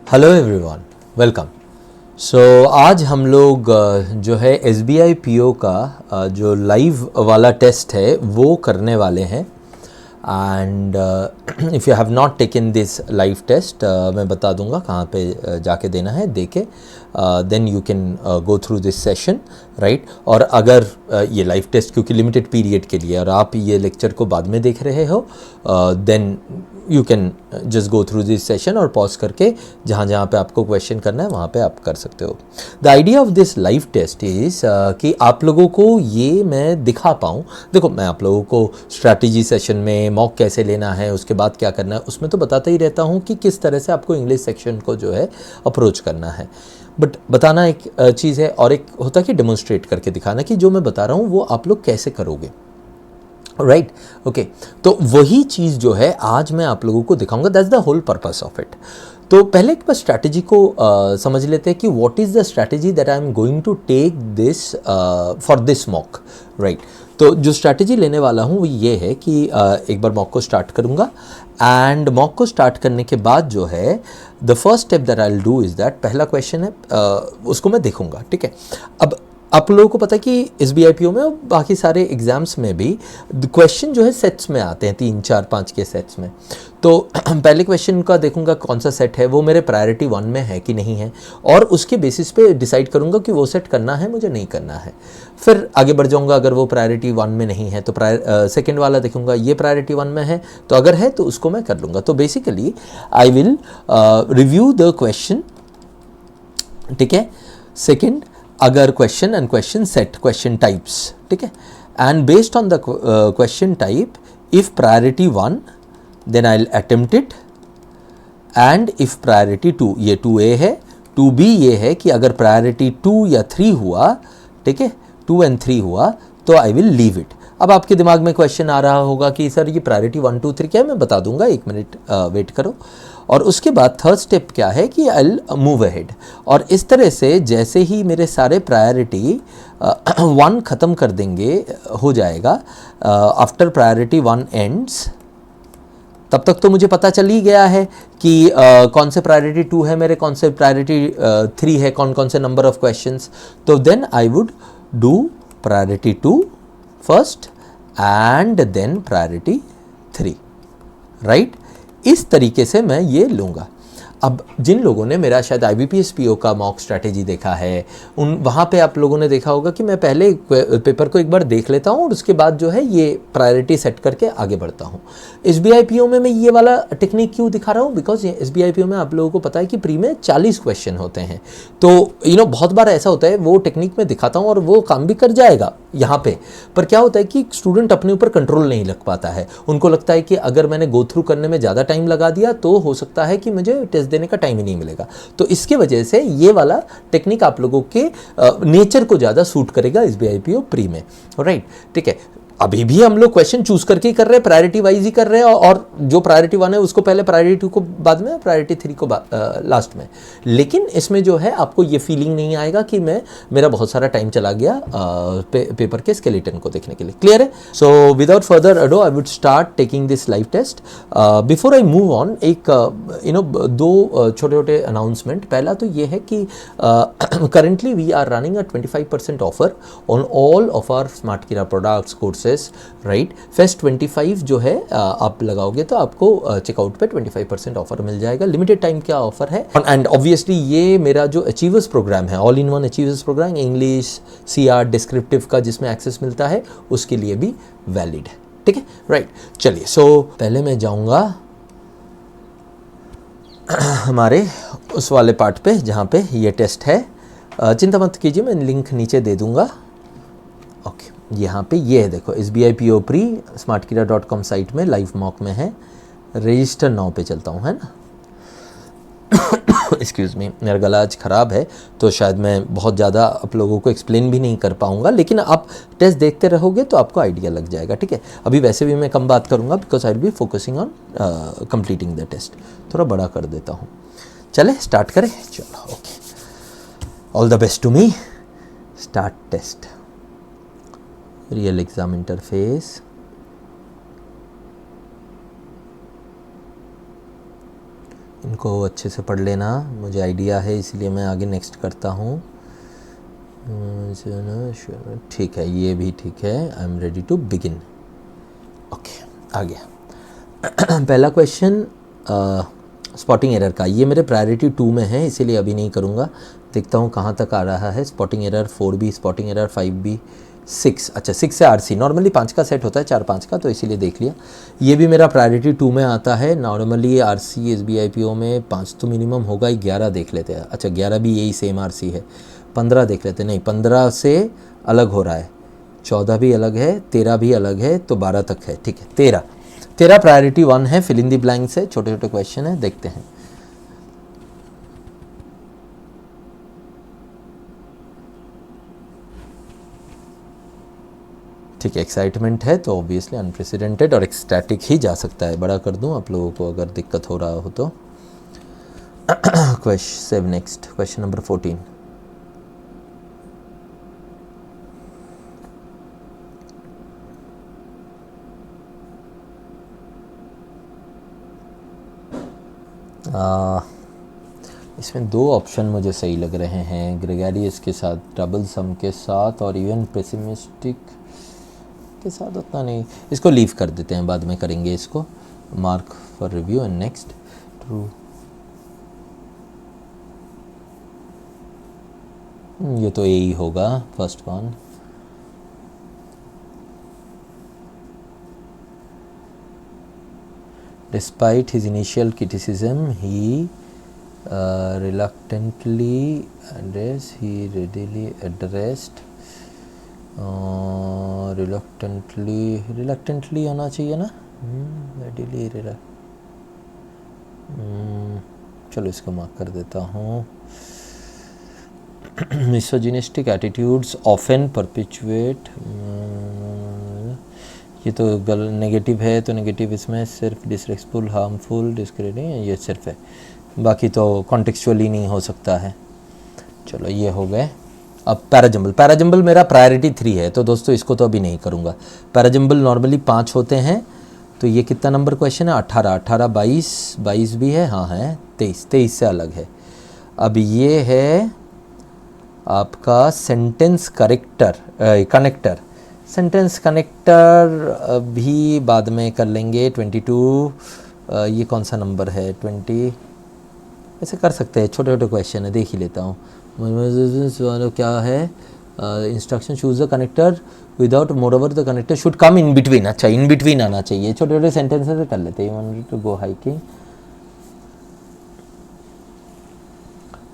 Hello everyone, welcome. सो आज हम लोग जो है SBI PO का जो लाइव वाला टेस्ट है वो करने वाले हैं। And if you have not taken this live test, मैं बता दूंगा कहाँ पे जाके देना है, देके then you can go through this session, right. और अगर ये लाइव टेस्ट क्योंकि लिमिटेड पीरियड के लिए और आप ये लेक्चर को बाद में देख रहे हो, then you can just go through this session और पॉज करके जहाँ जहाँ पे आपको क्वेश्चन करना है वहाँ पे आप कर सकते हो। The idea of this live test is कि आप लोगों को ये मैं दिखा पाऊँ। देखो, मैं आप लोगों को स्ट्रैटेजी सेशन में मॉक कैसे लेना है, उसके बाद क्या करना है, उसमें तो बताता ही रहता हूँ कि किस तरह से आपको इंग्लिश सेक्शन को जो है अप्रोच करना है। बट बताना एक चीज़ है और एक होता है कि डेमोन्स्ट्रेट करके दिखाना कि जो मैं बता रहा हूँ वो आप लोग कैसे करोगे, राइट। ओके, तो वही चीज़ जो है आज मैं आप लोगों को दिखाऊंगा। That's the whole purpose of it. तो पहले एक बार स्ट्रैटेजी को समझ लेते हैं कि what is the strategy that I am going to take this for this mock, right. तो जो स्ट्रैटेजी लेने वाला हूँ वो ये है कि एक बार मॉक को स्टार्ट करूँगा एंड मॉक को स्टार्ट करने के बाद जो है the first step that I will do is that, पहला क्वेश्चन है उसको मैं देखूँगा, ठीक है। अब आप लोगों को पता है कि SBI PO में और बाकी सारे एग्ज़ाम्स में भी क्वेश्चन जो है सेट्स में आते हैं, 3, 4, 5 के सेट्स में। तो पहले क्वेश्चन का देखूंगा कौन सा सेट है, वो मेरे प्रायोरिटी 1 में है कि नहीं है, और उसके बेसिस पे डिसाइड करूंगा कि वो सेट करना है मुझे नहीं करना है। फिर आगे बढ़ जाऊंगा, अगर वो प्रायोरिटी 1 में नहीं है तो सेकेंड वाला देखूंगा, ये प्रायोरिटी 1 में है तो अगर है तो उसको मैं कर लूँगा। तो basically I will review the question, ठीक है। सेकेंड, अगर question and question set, question types, ठीक है। And based on the question type, if priority 1 then I will attempt it, and if priority 2, ये 2A है, 2B ये है कि अगर प्रायोरिटी 2 या 3 हुआ, ठीक है, 2 and 3 हुआ तो आई विल लीव इट। अब आपके दिमाग में क्वेश्चन आ रहा होगा कि सर ये प्रायोरिटी 1, 2, 3 क्या है, मैं बता दूंगा, 1 मिनट वेट करो। और उसके बाद थर्ड स्टेप क्या है कि आई विल मूव अहेड। और इस तरह से जैसे ही मेरे सारे प्रायोरिटी 1 ख़त्म कर देंगे, हो जाएगा, आफ्टर प्रायोरिटी 1 एंड्स, तब तक तो मुझे पता चल ही गया है कि कौन से प्रायोरिटी 2 है मेरे, कौन से प्रायोरिटी 3 है, कौन कौन से नंबर ऑफ क्वेश्चंस। तो then I would do priority 2 first and then priority 3, right. इस तरीके से मैं ये लूँगा। अब जिन लोगों ने मेरा शायद IBPS PO का मॉक स्ट्रैटेजी देखा है, वहाँ पे आप लोगों ने देखा होगा कि मैं पहले पेपर को एक बार देख लेता हूँ और उसके बाद जो है ये प्रायोरिटी सेट करके आगे बढ़ता हूँ। SBI PO में मैं ये वाला टेक्निक क्यों दिखा रहा हूँ, बिकॉज ये SBI PO में आप लोगों को पता है कि प्री में 40 क्वेश्चन होते हैं। तो बहुत बार ऐसा होता है, वो टेक्निक में दिखाता हूँ और वो काम भी कर जाएगा यहाँ पे, पर क्या होता है कि स्टूडेंट अपने ऊपर कंट्रोल नहीं रख पाता है। उनको लगता है कि अगर मैंने गो थ्रू करने में ज़्यादा टाइम लगा दिया तो हो सकता है कि मुझे टेस्ट देने का टाइम ही नहीं मिलेगा। तो इसके वजह से ये वाला टेक्निक आप लोगों के नेचर को ज़्यादा सूट करेगा SBI PO प्री में, राइट, ठीक है। अभी भी हम लोग क्वेश्चन चूज करके ही कर रहे हैं, प्रायोरिटी वाइज ही कर रहे हैं, और जो प्रायोरिटी 1 है उसको पहले, प्रायोरिटी 2 को बाद में, प्रायोरिटी 3 को लास्ट में। लेकिन इसमें जो है आपको ये फीलिंग नहीं आएगा कि मेरा बहुत सारा टाइम चला गया पेपर के स्केलेटन को देखने के लिए। क्लियर है? So without further ado I would start taking this live test. Before I move on, एक दो छोटे छोटे अनाउंसमेंट। पहला तो ये है कि currently we are running a 25% offer on all of our SmartKira products, courses, right. Fest 25 जो है आप लगाओगे तो आपको चेकआउट पे 25% ऑफर मिल जाएगा। लिमिटेड टाइम का ऑफर है, एंड ऑब्वियसली ये मेरा जो अचीवर्स प्रोग्राम है, all in one achievers program, English, CR, descriptive का जिसमें एक्सेस मिलता है, उसके लिए भी वैलिड है, ठीक है, राइट। चलिए, सो पहले मैं जाऊंगा हमारे उस वाले पार्ट पे जहाँ पे ये टेस्ट है। चिंता मत कीजिए, मैं लिंक नीचे दे दूंगा। ओके, यहाँ पे ये है, देखो SBI PO pre smartkira.com site में लाइव मॉक में है। रजिस्टर नाउ पे चलता हूँ, है ना। एक्सक्यूज़ मी, मेरा गला आज ख़राब है तो शायद मैं बहुत ज़्यादा आप लोगों को एक्सप्लेन भी नहीं कर पाऊँगा, लेकिन आप टेस्ट देखते रहोगे तो आपको आइडिया लग जाएगा, ठीक है। अभी वैसे भी मैं कम बात करूँगा because I will be focusing on completing the test. थोड़ा बड़ा कर देता हूँ। चले स्टार्ट करें, चलो। Okay, all the best to me. Start test, real exam interface, इनको अच्छे से पढ़ लेना, मुझे आइडिया है इसलिए मैं आगे नेक्स्ट करता हूँ। ठीक है, ये भी ठीक है। I am ready to begin. Okay, आ गया। पहला क्वेश्चन स्पॉटिंग एरर का, ये मेरे प्रायोरिटी 2 में है इसीलिए अभी नहीं करूँगा। देखता हूँ कहाँ तक आ रहा है। Spotting error 4B, spotting error 5B, 6। अच्छा, 6 से RC, नॉर्मली 5 का सेट होता है, 4-5 का, तो इसीलिए देख लिया। ये भी मेरा प्रायोरिटी 2 में आता है। नॉर्मली RC SBI PO में 5 तो मिनिमम होगा ही। 11 देख लेते हैं। अच्छा, 11 भी यही सेम RC है। 15 देख लेते हैं। नहीं, 15 से अलग हो रहा है। 14 भी अलग है, 13 भी अलग है, तो 12 तक है। ठीक है, 13 प्रायोरिटी 1 है। फिल इन द ब्लैंक्स है, छोटे छोटे क्वेश्चन है, देखते हैं। ठीक है, एक्साइटमेंट है तो ऑब्वियसली अनप्रेसिडेंटेड और एक्सटैटिक ही जा सकता है। बड़ा कर दूं आप लोगों को अगर दिक्कत हो रहा हो तो। Question next, question number 14। इसमें 2 ऑप्शन मुझे सही लग रहे हैं, ग्रेगरियस के साथ, डबल सम के साथ, और इवन पेसिमिस्टिक के साथ उतना नहीं। इसको लीव कर देते हैं, बाद में करेंगे इसको। Mark for review and next. True, ये तो यही होगा first one. Despite his initial criticism, he reluctantly addressed, he readily addressed, reluctantly होना चाहिए ना, readily चलो इसको मार्क कर देता हूँ। misogynistic attitudes often perpetuate, ये तो नेगेटिव है, तो नेगेटिव इसमें सिर्फ डिसरेस्पेक्टफुल, हार्मफुल, डिस्क्रेडिटिंग, ये सिर्फ है, बाकी तो कॉन्टेक्चुअली नहीं हो सकता है। चलो ये हो गए। अब पैराजम्बल, पैराजम्बल मेरा प्रायोरिटी 3 है, तो दोस्तों इसको तो अभी नहीं करूँगा। पैराजम्बल नॉर्मली 5 होते हैं, तो ये कितना नंबर क्वेश्चन है? 18, 18, 22, 22 भी है, हाँ है, 23, 23 से अलग है। अब ये है आपका सेंटेंस कनेक्टर। सेंटेंस कनेक्टर भी बाद में कर लेंगे। 22, ये कौन सा नंबर है? 20, ऐसे कर सकते हैं, छोटे छोटे क्वेश्चन है, देख ही लेता हूँ। क्या है? Instruction choose the connector without, more over the connector should come in between. अच्छा, इन बिटवीन आना चाहिए। छोटे छोटे सेंटेंसेस कर लेते हैं। You wanted to go hiking.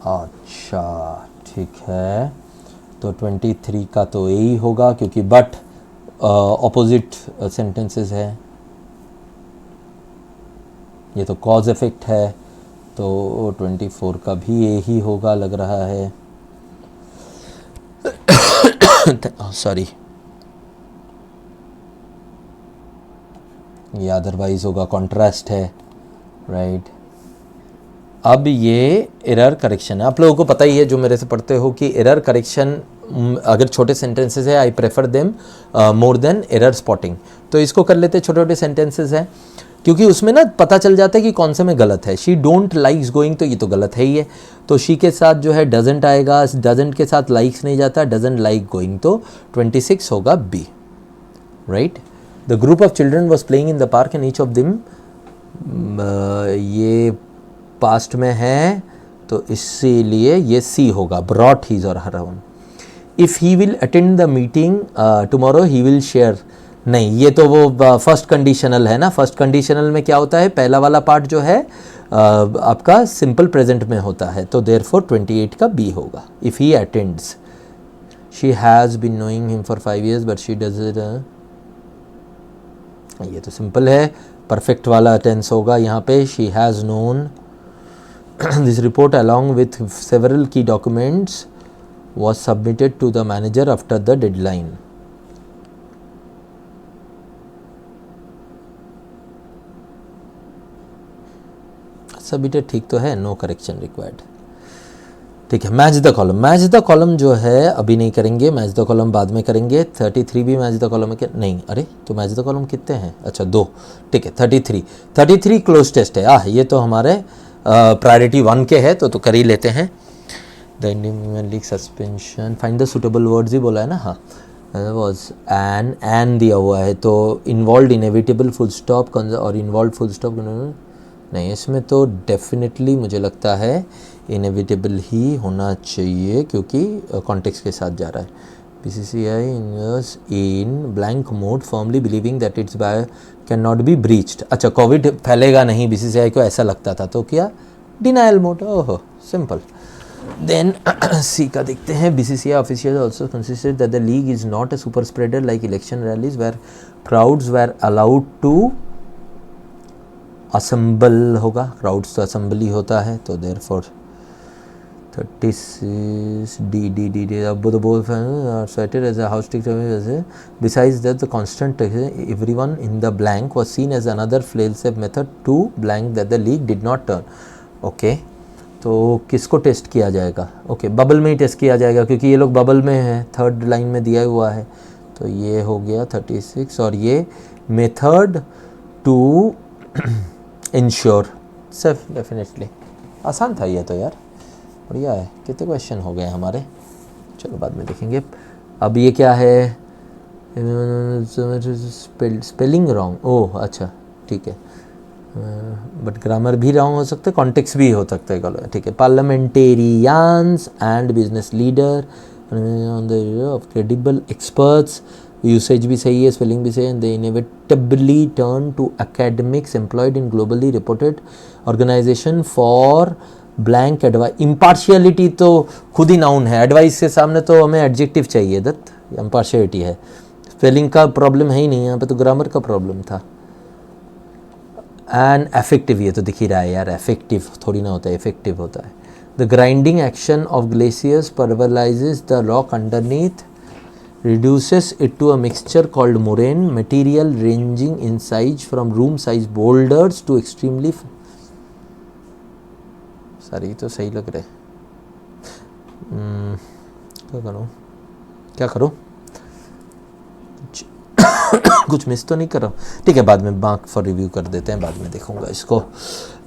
अच्छा ठीक है, तो 23 का तो यही होगा, क्योंकि बट ऑपोजिट सेंटेंसेस है, ये तो कॉज इफेक्ट है, तो 24 का भी यही होगा लग रहा है। सॉरी, ये अदरवाइज होगा, कॉन्ट्रास्ट है, राइट। अब ये एरर करेक्शन है। आप लोगों को पता ही है जो मेरे से पढ़ते हो कि एरर करेक्शन अगर छोटे सेंटेंसेस है, I prefer them more than error spotting. तो इसको कर लेते, छोटे छोटे सेंटेंसेस हैं, क्योंकि उसमें ना पता चल जाता है कि कौन से में गलत है। शी डोंट लाइक्स गोइंग, तो ये तो गलत है ही है, तो शी के साथ जो है डजेंट आएगा, डजेंट के साथ लाइक्स नहीं जाता, डजेंट लाइक गोइंग, तो 26 होगा B, right. The group of children was playing in the park and each of them, ये पास्ट में है, तो इसीलिए ये सी होगा, ब्रॉट हीज और her own. If he will attend the meeting tomorrow he will share, नहीं, ये तो वो फर्स्ट कंडीशनल है ना। फर्स्ट कंडीशनल में क्या होता है? पहला वाला पार्ट जो है आपका सिंपल प्रेजेंट में होता है, तो देयरफॉर 28 का बी होगा। If he attends, she has been knowing him for 5 years but she doesn't, ये तो सिंपल है, परफेक्ट वाला टेंस होगा यहाँ पे। She has known this report along with several key documents was submitted to the manager after the deadline. Submitted ठीक तो है, नो करेक्शन रिक्वायर्ड। ठीक है, match the column. Match the column जो है अभी नहीं करेंगे, मैच द कॉलम बाद में करेंगे। 33 भी मैच द कॉलम है क्या? नहीं, अरे तो मैच द कॉलम कितने हैं? अच्छा 2, ठीक है। 33 क्लोज टेस्ट है। ये तो हमारे प्रायोरिटी 1 के है तो कर ही लेते हैं। The Indian league suspension, find the suitable words ही बोला है ना, हाँ वॉज एन दिया हुआ है, तो इन्वॉल्व इनएविटेबल फुल स्टॉप और इन्वॉल्व फुल स्टॉप नहीं, इसमें तो डेफिनेटली मुझे लगता है इनएविटेबल ही होना चाहिए क्योंकि कॉन्टेक्स्ट के साथ जा रहा है। BCCI invest in blank mode firmly believing that it's by can not be breached. अच्छा, कोविड फैलेगा नहीं BCCI को ऐसा लगता था तो क्या डिनायल मोड, ओहो सिंपल। देन सी का देखते हैं, BCCI official also considered that the league is not a super spreader like election rallies where crowds were allowed to assemble होगा, क्राउड्स तो असेंबल ही होता है, तो देयरफॉर 36 डी अब तो both are cited as a house ticket. Besides that, the constant everyone in the blank was seen as another fail-safe method to blank that the league did not turn. Okay, तो किसको test किया जाएगा? Okay, bubble में ही test किया जाएगा क्योंकि ये लोग बबल में है, थर्ड लाइन में दिया हुआ है, तो ये हो गया 36 और ये method to ensure safe. Definitely आसान था ये तो यार, बढ़िया है। कितने क्वेश्चन हो गए हमारे, चलो बाद में देखेंगे। अब ये क्या है, स्पेलिंग रॉन्ग, ओह अच्छा ठीक है, बट ग्रामर भी रॉन्ग हो सकता है, कॉन्टेक्स्ट भी हो सकता है, ठीक है। Parliamentarians and business leader on the of credible experts, usage भी सही है, स्पेलिंग भी सही है। They inevitably turn to academics employed in globally reported organisation for blank advice. Impartiality तो खुद ही नाउन है, एडवाइस के सामने तो हमें एडजेक्टिव चाहिए, दत्त इम्पार्शियलिटी है। स्पेलिंग का प्रॉब्लम है ही नहीं यहाँ पे, तो ग्रामर का प्रॉब्लम था। एंड एफेक्टिव, ये तो दिख ही रहा है यार, एफेक्टिव थोड़ी ना होता है, इफेक्टिव होता है। The grinding action of glaciers pulverises the rock underneath, reduces it to a mixture called moraine material ranging in size from room size boulders to extremely सारी तो सही लग रहे। क्या करूं कुछ मिस तो नहीं कर रहा हूँ, ठीक है, बाद में मार्क फॉर रिव्यू कर देते हैं, बाद में देखूंगा इसको।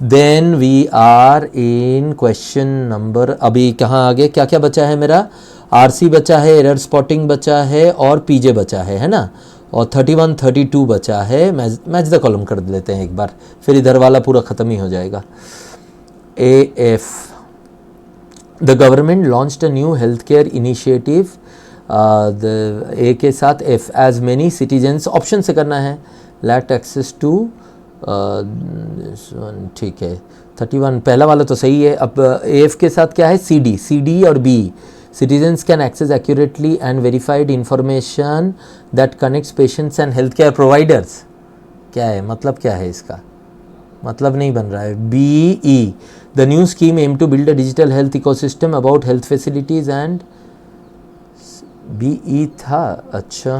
Then we are in question number, अभी कहाँ आगे क्या क्या बचा है मेरा, आरसी बचा है, एरर स्पॉटिंग बचा है और पीजे बचा है ना, और 31 32 बचा है। मैच द कॉलम कर लेते हैं एक बार, फिर इधर वाला पूरा ख़त्म ही हो जाएगा। AF, the government launched a new health care initiative. A के साथ F, as many citizens, option से करना है, लैक एक्सेस टू, ठीक है। 31 पहला वाला तो सही है। अब AF के साथ क्या है, CD और B, citizens can access accurately and verified information that connects patients and healthcare providers। क्या है मतलब, क्या है इसका मतलब नहीं बन रहा है। BE, the new scheme aim to build a digital health ecosystem about health facilities and BE था, अच्छा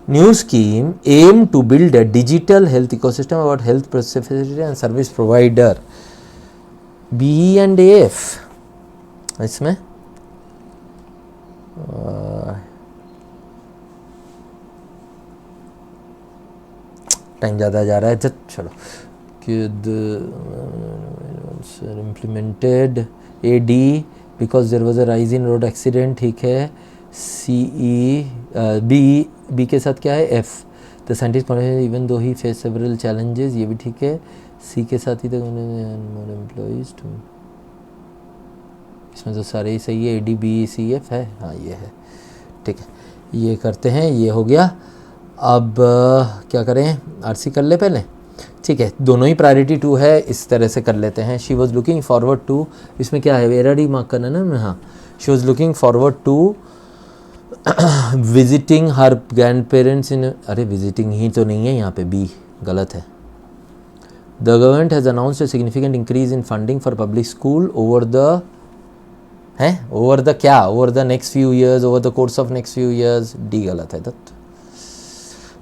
new scheme aim to build a digital health ecosystem about health facility and service provider। BE and AF इसमें time ज़्यादा जा रहा है, चलो। implemented AD because there was a rise in road accident, ठीक है। CE, B के साथ क्या है, F, the scientist even though he face several challenges, ये भी ठीक है। C के साथ ही तक मोर एम्प्लॉइज, इसमें तो सारे ही सही है। AD B C F है, हाँ ये है, ठीक है, ये करते हैं, ये हो गया। अब क्या करें, RC कर ले पहले, ठीक है, दोनों ही प्रायोरिटी 2 है, इस तरह से कर लेते हैं। She was looking forward to, इसमें क्या है, एरर ही मार्क करना ना, हाँ। She was looking forward to visiting her grand parents in, अरे विजिटिंग ही तो नहीं है यहाँ पे, बी गलत है। The government has announced a significant increase in funding for public school over the, है ओवर द क्या, over the next few years, over the course of next few years, D गलत है। दत्त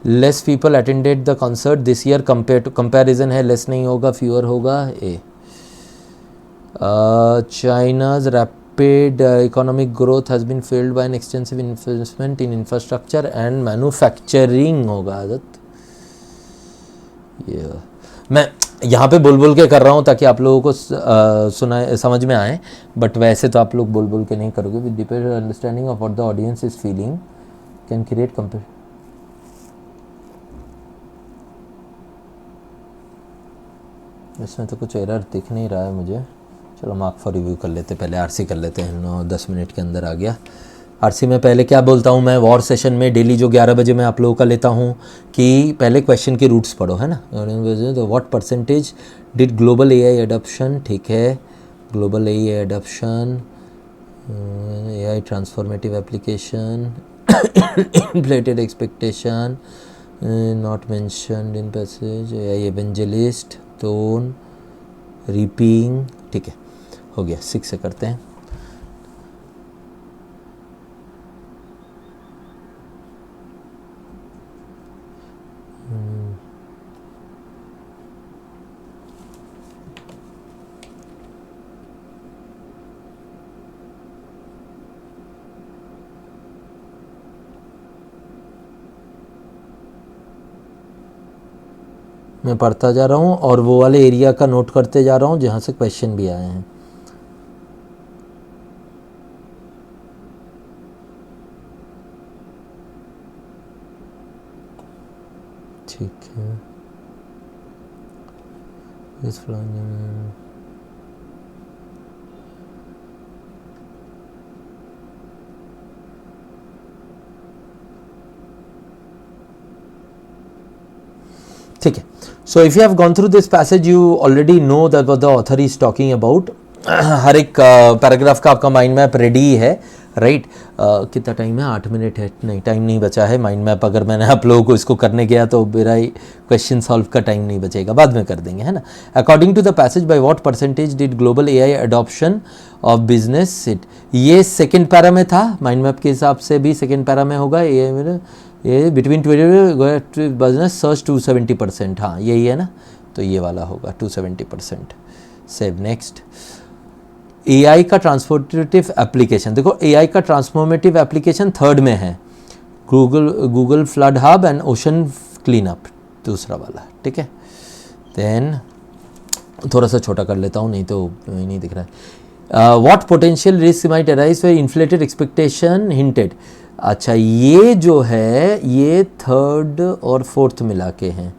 less people attended the concert this year compare to, comparison है, less नहीं होगा, fewer होगा। A China's rapid economic growth has been fueled by an extensive investment in infrastructure and manufacturing होगा। आदत ये मैं यहाँ पे बोल बोल के कर रहा हूँ ताकि आप लोगों को सुना समझ में आए, बट वैसे तो आप लोग बोल बोल के नहीं करोगे. With deeper understanding of what the audience is feeling can create compare. इसमें तो कुछ एरर दिख नहीं रहा है मुझे. चलो मार्क फॉर रिव्यू कर लेते, पहले आरसी कर लेते हैं. 9-10 मिनट के अंदर आ गया आरसी में. पहले क्या बोलता हूँ मैं, वॉर सेशन में डेली जो 11 बजे मैं आप लोगों का लेता हूँ कि पहले क्वेश्चन के रूट्स पढ़ो, है ना. तो what percentage did global AI adoption, ठीक है, global AI adoption, AI transformative application, inflated expectation not mentioned in passage, AI evangelist, tone, reaping, ठीक है, हो गया. 6 से करते हैं. मैं पढ़ता जा रहा हूँ और वो वाले एरिया का नोट करते जा रहा हूँ जहाँ से क्वेश्चन भी आए हैं. ठीक है. इस ठीक है. So if you have gone through this passage you already know that what the author is talking about. हर एक पैराग्राफ का आपका माइंड मैप रेडी है, राइट. कितना टाइम है, 8 मिनट है. नहीं, टाइम नहीं बचा है. माइंड मैप अगर मैंने आप लोगों को इसको करने गया तो मेरा ही क्वेश्चन सॉल्व का टाइम नहीं बचेगा, बाद में कर देंगे, है ना. According to the passage by what percentage did global AI adoption of business sit. ये सेकेंड पैरा में था, माइंड मैप के हिसाब से भी सेकेंड पैरा में होगा. ये बिटवीन बिजनेस सर्च 270%, हाँ यही है ना, तो ये वाला होगा 270%. Save next. एआई का ट्रांसफॉर्मेटिव एप्लीकेशन, देखो एआई का ट्रांसफॉर्मेटिव एप्लीकेशन थर्ड में है. Google flood hub and ocean clean up, दूसरा वाला, ठीक है. देन थोड़ा सा छोटा कर लेता हूँ, नहीं तो नहीं दिख रहा है. What potential risk might arise for inflated expectation hinted. अच्छा, ये जो है ये थर्ड और फोर्थ मिला के हैं.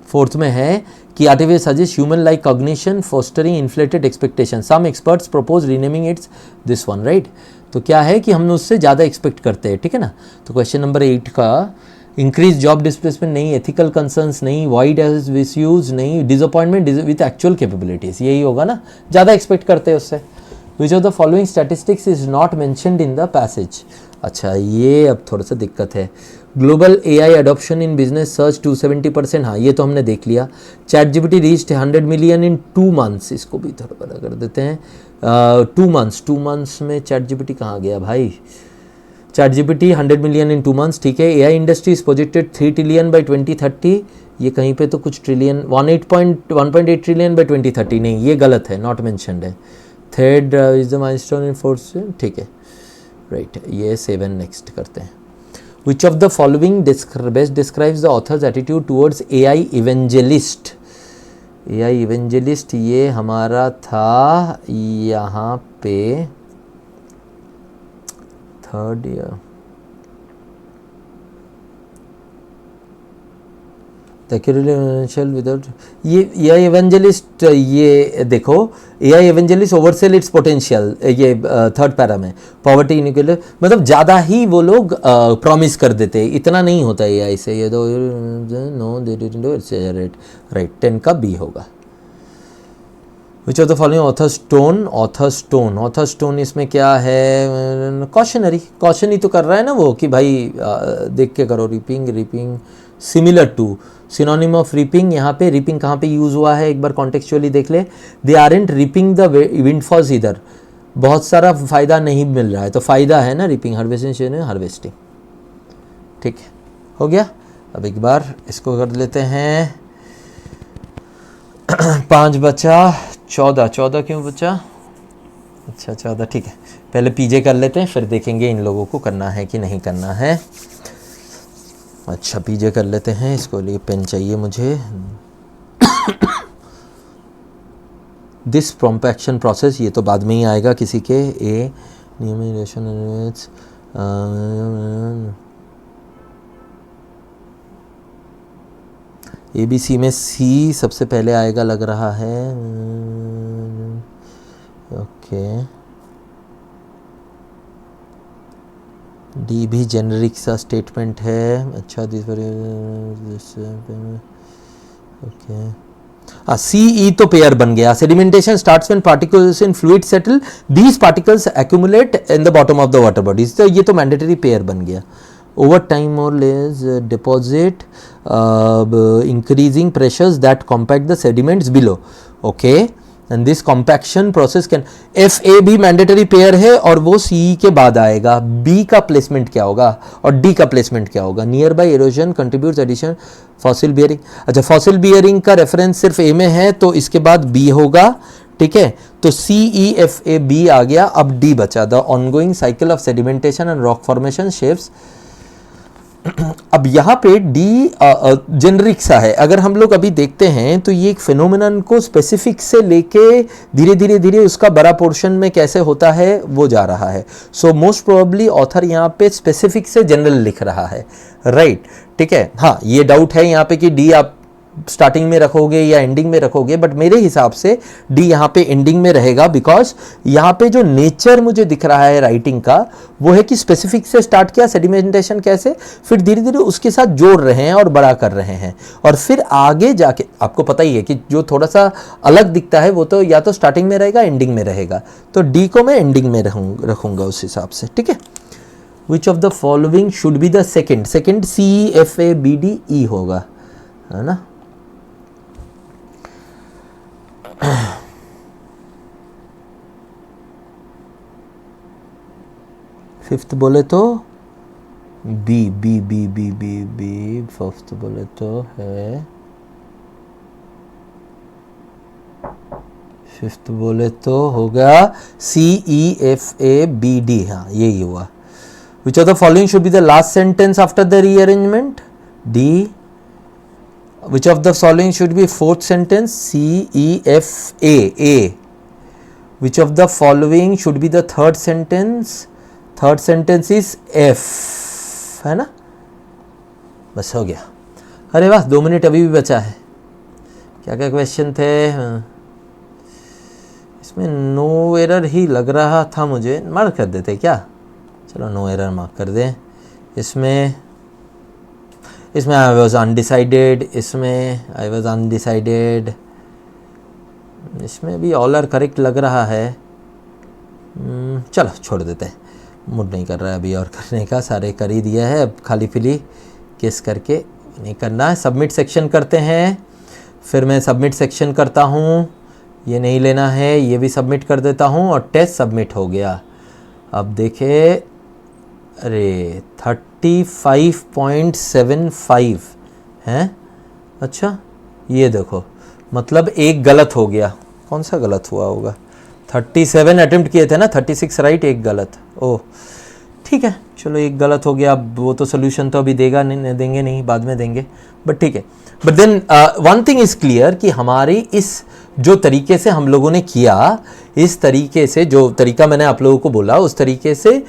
फोर्थ में है कि artificial suggest human like cognition fostering inflated expectation. Some experts propose renaming it's this one, right. तो क्या है कि हम उससे ज़्यादा एक्सपेक्ट करते हैं, ठीक है ना. तो क्वेश्चन नंबर 8 का इंक्रीज जॉब डिस्प्लेसमेंट नहीं, एथिकल कंसर्न्स नहीं, वाइड एज मिसयूज नहीं, डिसअपॉइंटमेंट विथ एक्चुअल कैपेबिलिटीज़, यही होगा ना, ज़्यादा एक्सपेक्ट करते हैं उससे. विच of the following statistics is not mentioned in the passage. अच्छा, ये अब थोड़ा सा दिक्कत है. Global AI adoption in business search 270%, हाँ ये तो हमने देख लिया. Chat GPT reached 100 million in 2 months, इसको भी थोड़ा बड़ा कर देते हैं. 2 मंथ्स में चैट जीपीटी कहाँ गया भाई. Chat GPT 100 million in 2 months, ठीक है. AI industry is projected 3 trillion by 2030. ये कहीं पे तो कुछ ट्रिलियन 1.8 ट्रिलियन बाई 2030, नहीं ये गलत है, नॉट मेंशन्ड है. Third is the milestone in fourth, ठीक है, राइट. ये 7 नेक्स्ट करते हैं. Which of the following best describes the author's attitude towards AI evangelist? AI evangelist ये हमारा था यहाँ पे थर्ड ईयर. विदाउट ये एवेंजलिस्ट, ये देखो AI evangelist oversell it's potential, ये थर्ड पैरा में. पॉवर्टी इनइक्वालिटी, मतलब ज़्यादा ही वो लोग प्रॉमिस कर देते, इतना नहीं होता एआई से. ये तो no they didn't do it's right. 10 का बी होगा. Which of the following author stone इसमें क्या है, कॉशन ही तो कर रहा है ना वो कि भाई देख के करो. Ripping similar to, synonym of ripping. यहाँ पे रिपिंग कहाँ पे यूज़ हुआ है एक बार कॉन्टेक्चुअली देख ले. दे आरंट रिपिंग द विंडफॉल्स इधर, बहुत सारा फ़ायदा नहीं मिल रहा है, तो फ़ायदा है ना रिपिंग. हार्वेस्टिंग, ठीक है, हो गया. अब एक बार इसको कर लेते हैं. 5 बचा, 14 क्यों बचा. अच्छा 14, ठीक है. पहले पीजे कर लेते हैं, फिर देखेंगे इन लोगों को करना है कि नहीं करना है. अच्छा पीजे कर लेते हैं. इसको लिए पेन चाहिए मुझे. दिस कॉम्पैक्शन प्रोसेस, ये तो बाद में ही आएगा किसी के ए न्यूमरेशन ABC में C सबसे पहले आएगा लग रहा है। ओके, D भी जेनरिक सा स्टेटमेंट है। अच्छा, ओके, CE तो पेयर बन गया। Sedimentation starts when particles in fluid settle, these particles accumulate in the bottom of the water bodies. तो ये तो मैंडेटरी पेयर बन गया। Over time or less deposit increasing pressures that compact the sediments below. Okay, and this compaction process can, FA भी mandatory pair है और वो CE के बाद आएगा। B का प्लेसमेंट क्या होगा और D का प्लेसमेंट क्या होगा? Nearby erosion contributes addition fossil bearing. अच्छा, फॉसिल बियरिंग का रेफरेंस सिर्फ A में है तो इसके बाद B होगा। ठीक है, तो CEFAB आ गया। अब D बचा, the ongoing cycle of sedimentation and rock formation shapes. अब यहाँ पे डी जेनरिक सा है। अगर हम लोग अभी देखते हैं तो ये एक फिनोमिनन को स्पेसिफिक से लेके धीरे धीरे धीरे उसका बड़ा पोर्शन में कैसे होता है वो जा रहा है। सो मोस्ट प्रोबेबली ऑथर यहाँ पे स्पेसिफिक से जनरल लिख रहा है, राइट। ठीक है, हाँ ये डाउट है यहाँ पे कि डी आप स्टार्टिंग में रखोगे या एंडिंग में रखोगे, बट मेरे हिसाब से डी यहाँ पे एंडिंग में रहेगा, बिकॉज यहाँ पे जो नेचर मुझे दिख रहा है राइटिंग का वो है कि स्पेसिफिक से स्टार्ट किया सेडिमेंटेशन कैसे, फिर धीरे धीरे उसके साथ जोड़ रहे हैं और बड़ा कर रहे हैं, और फिर आगे जाके आपको पता ही है कि जो थोड़ा सा अलग दिखता है वो तो या तो स्टार्टिंग में रहेगा एंडिंग में रहेगा, तो डी को मैं एंडिंग में रखूंगा उस हिसाब से। ठीक है, विच of the following should be the second CEFABDE होगा, है ना। फिफ्थ बोले तो बी, फिफ्थ बोले तो है, फिफ्थ बोले तो होगा CEFABD। हाँ यही हुआ। विच of the following should be the last sentence after the rearrangement? D. Which of the following should be fourth sentence? CEFA, A. Which of the following should be the third sentence? Third sentence is F, है ना। बस हो गया। अरे वाह, 2 minute अभी भी बचा है। क्या क्या क्वेश्चन थे? इसमें नो एरर ही लग रहा था मुझे, मार्क कर देते क्या? चलो नो एरर मार्क कर दें। इसमें आई वॉज अनडिसाइडेड, इसमें आई वॉज अनडिसाइडेड, इसमें भी ऑल आर करेक्ट लग रहा है। चलो छोड़ देते हैं, मूड नहीं कर रहा है अभी और करने का, सारे कर ही दिया है, अब खाली फिली किस करके नहीं करना है। सबमिट सेक्शन करते हैं, फिर मैं सबमिट सेक्शन करता हूँ, ये नहीं लेना है, ये भी सबमिट कर देता हूँ और टेस्ट सबमिट हो गया। अब देखे, अरे 35.75 हैं। अच्छा ये देखो, मतलब एक गलत हो गया। कौन सा गलत हुआ होगा? 37 अटेम्प्ट किए थे ना, 36 राइट, एक गलत। ओह ठीक है, चलो एक गलत हो गया। अब वो तो सोल्यूशन तो अभी देगा नहीं, देंगे नहीं, बाद में देंगे, बट ठीक है। But then one thing is clear कि हमारी इस जो तरीके से हम लोगों ने किया, इस तरीके से जो तरीका मैंने आप लोगों को बोला, उस तरीके से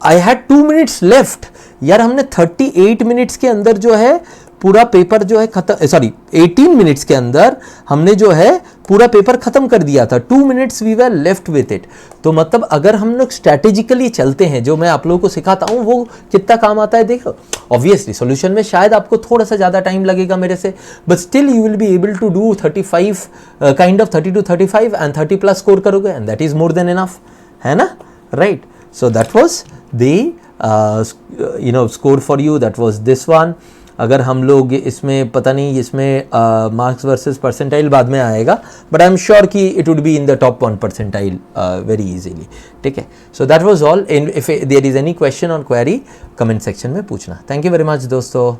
आई हैड 2 मिनट्स लेफ्ट। यार हमने 38 मिनट्स के अंदर जो है पूरा पेपर जो है खत्म, सॉरी 18 मिनट्स के अंदर हमने जो है पूरा पेपर खत्म कर दिया था। 2 minutes we were left with it. तो मतलब अगर हम लोग स्ट्रैटेजिकली चलते हैं, जो मैं आप लोगों को सिखाता हूं वो कितना काम आता है देखो। ऑब्वियसली सॉल्यूशन में शायद आपको थोड़ा सा ज़्यादा टाइम लगेगा मेरे से, but still you will be able to do 35 kind of 30 to 35 and 30+ score करोगे, and that is more than enough, है ना, right. So that was the score for you, that was this one. अगर हम लोग इसमें पता नहीं, इसमें मार्क्स वर्सेस परसेंटाइल बाद में आएगा, बट आई एम श्योर कि it would be in the top 1 percentile very easily. ठीक है, so that was all. If there is any question और क्वेरी, कमेंट सेक्शन में पूछना। थैंक यू वेरी मच दोस्तों।